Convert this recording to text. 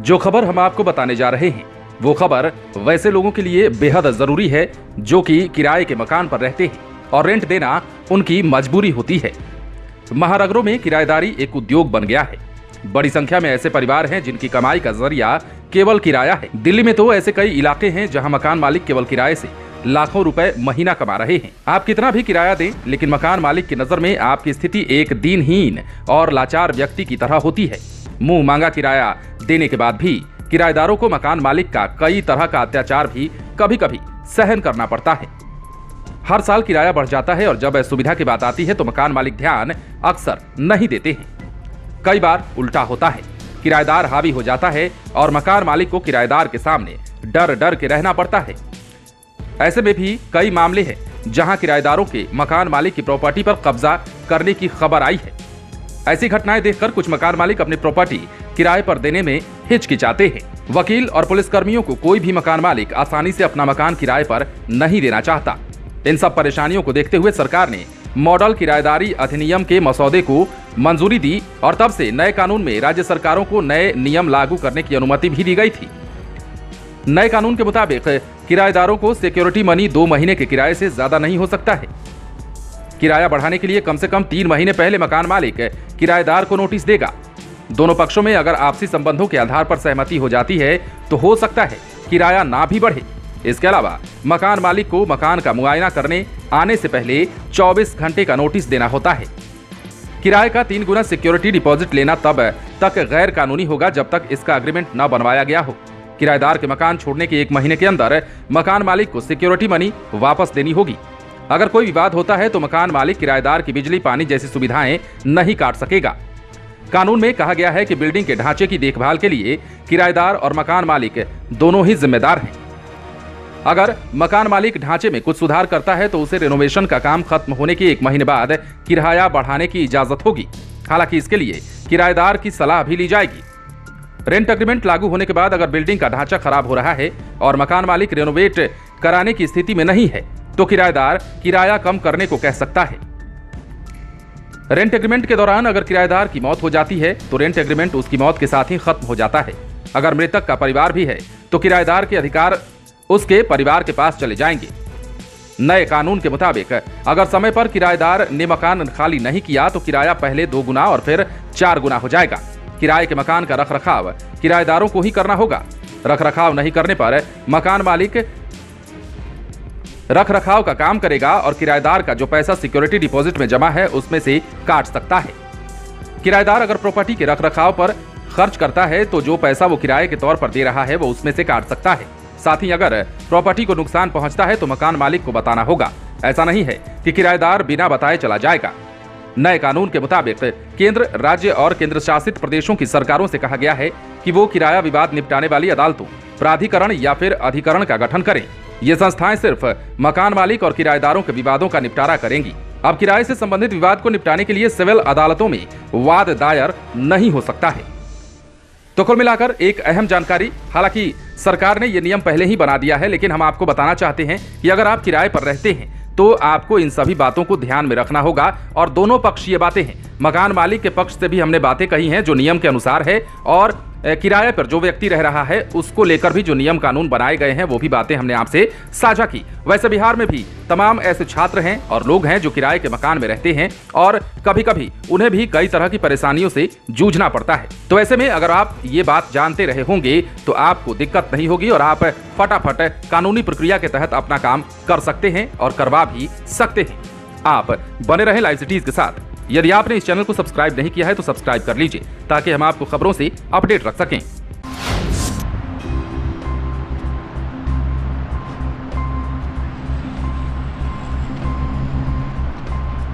जो खबर हम आपको बताने जा रहे हैं वो खबर वैसे लोगों के लिए बेहद जरूरी है जो कि किराए के मकान पर रहते हैं और रेंट देना उनकी मजबूरी होती है। महानगरों में किराएदारी एक उद्योग बन गया है। बड़ी संख्या में ऐसे परिवार हैं जिनकी कमाई का जरिया केवल किराया है। दिल्ली में तो ऐसे कई इलाके हैं जहां मकान मालिक केवल किराए से लाखों रुपए महीना कमा रहे हैं। आप कितना भी किराया दें, लेकिन मकान मालिक की नजर में आपकी स्थिति एक दीनहीन और लाचार व्यक्ति की तरह होती है। मुंह मांगा किराया देने के बाद भी किराएदारों को मकान मालिक का कई तरह का अत्याचार भी कभी कभी सहन करना पड़ता है। हर साल किराया बढ़ जाता है और जब सुविधा की बात आती है तो मकान मालिक ध्यान अक्सर नहीं देते हैं। कई बार उल्टा होता है, किराएदार हावी हो जाता है और मकान मालिक को किराएदार के सामने डर डर के रहना पड़ता है। ऐसे में भी कई मामले हैं जहां किराएदारों के मकान मालिक की प्रॉपर्टी पर कब्जा करने की खबर आई है। ऐसी घटनाएं देखकर कुछ मकान मालिक अपनी प्रॉपर्टी किराए पर देने में हिचकिचाते हैं। वकील और पुलिस कर्मियों को कोई भी मकान मालिक आसानी से अपना मकान किराए पर नहीं देना चाहता। इन सब परेशानियों को देखते हुए सरकार ने मॉडल किराएदारी अधिनियम के मसौदे को मंजूरी दी और तब से नए कानून में राज्य सरकारों को नए नियम लागू करने की अनुमति भी दी गई थी। नए कानून के मुताबिक किराएदारों को सिक्योरिटी मनी 2 महीने के किराए से ज्यादा नहीं हो सकता है। किराया बढ़ाने के लिए कम से कम 3 महीने पहले मकान मालिक किराएदार को नोटिस देगा। दोनों पक्षों में अगर आपसी संबंधों के आधार पर सहमति हो जाती है तो हो सकता है किराया ना भी बढ़े। इसके अलावा मकान मालिक को मकान का मुआयना करने आने से पहले 24 घंटे का नोटिस देना होता है। किराए का 3 गुना सिक्योरिटी डिपॉजिट लेना तब तक गैर कानूनी होगा जब तक इसका एग्रीमेंट न बनवाया गया हो। किराएदार के मकान छोड़ने के 1 महीने के अंदर मकान मालिक को सिक्योरिटी मनी वापस देनी होगी। अगर कोई विवाद होता है तो मकान मालिक किराएदार की बिजली पानी जैसी सुविधाएं नहीं काट सकेगा। कानून में कहा गया है कि बिल्डिंग के ढांचे की देखभाल के लिए किराएदार और मकान मालिक दोनों ही जिम्मेदार हैं। अगर मकान मालिक ढांचे में कुछ सुधार करता है तो उसे रेनोवेशन का काम खत्म होने के 1 महीने बाद किराया बढ़ाने की इजाजत होगी। हालांकि इसके लिए किराएदार की सलाह भी ली जाएगी। रेंट एग्रीमेंट लागू होने के बाद अगर बिल्डिंग का ढांचा खराब हो रहा है और मकान मालिक रेनोवेट कराने की स्थिति में नहीं है तो किराएदार किराया कम करने को कह सकता है। रेंट एग्रीमेंट के दौरान अगर किराएदार की मौत हो जाती है तो रेंट एग्रीमेंट उसकी मौत के साथ ही खत्म हो जाता है। अगर मृतक का परिवार भी है तो किराएदार के अधिकार उसके परिवार के पास चले जाएंगे। नए कानून के मुताबिक अगर समय पर किराएदार ने मकान खाली नहीं किया तो किराया पहले 2 गुना और फिर 4 गुना हो जाएगा। किराए के मकान का रखरखाव किराएदारों को ही करना होगा। रखरखाव नहीं करने पर मकान मालिक रखरखाव का काम करेगा और किराएदार का जो पैसा सिक्योरिटी डिपॉजिट में जमा है उसमें से काट सकता है। किराएदार अगर प्रॉपर्टी के रखरखाव पर खर्च करता है तो जो पैसा वो किराए के तौर पर दे रहा है वो उसमें से काट सकता है। साथ ही अगर प्रॉपर्टी को नुकसान पहुंचता है तो मकान मालिक को बताना होगा। ऐसा नहीं है कि किराएदार बिना बताए चला जाएगा। नए कानून के मुताबिक केंद्र, राज्य और केंद्र शासित प्रदेशों की सरकारों से कहा गया है कि वो किराया विवाद निपटाने वाली अदालतों, प्राधिकरण या फिर अधिकरण का गठन करें। ये संस्थाएं सिर्फ मकान मालिक और किराएदारों के विवादों का निपटारा करेंगी। अब किराए से संबंधित विवाद को निपटाने के लिए सिविल अदालतों में वाद दायर नहीं हो सकता है। तो कुल मिलाकर एक अहम जानकारी। हालांकि सरकार ने यह नियम पहले ही बना दिया है, लेकिन हम आपको बताना चाहते हैं कि अगर आप किराए पर रहते हैं तो आपको इन सभी बातों को ध्यान में रखना होगा। और दोनों पक्ष ये बातें हैं, मकान मालिक के पक्ष से भी हमने बातें कही हैं जो नियम के अनुसार है और किराए पर जो व्यक्ति रह रहा है उसको लेकर भी जो नियम कानून बनाए गए हैं वो भी बातें हमने आपसे साझा की। वैसे बिहार में भी तमाम ऐसे छात्र हैं और लोग हैं जो किराए के मकान में रहते हैं और कभी कभी उन्हें भी कई तरह की परेशानियों से जूझना पड़ता है। तो ऐसे में अगर आप ये बात जानते रहे होंगे तो आपको दिक्कत नहीं होगी और आप फटाफट कानूनी प्रक्रिया के तहत अपना काम कर सकते हैं और करवा भी सकते हैं। आप बने रहें लाइव सिटीज के साथ। यदि आपने इस चैनल को सब्सक्राइब नहीं किया है तो सब्सक्राइब कर लीजिए ताकि हम आपको खबरों से अपडेट रख सकें।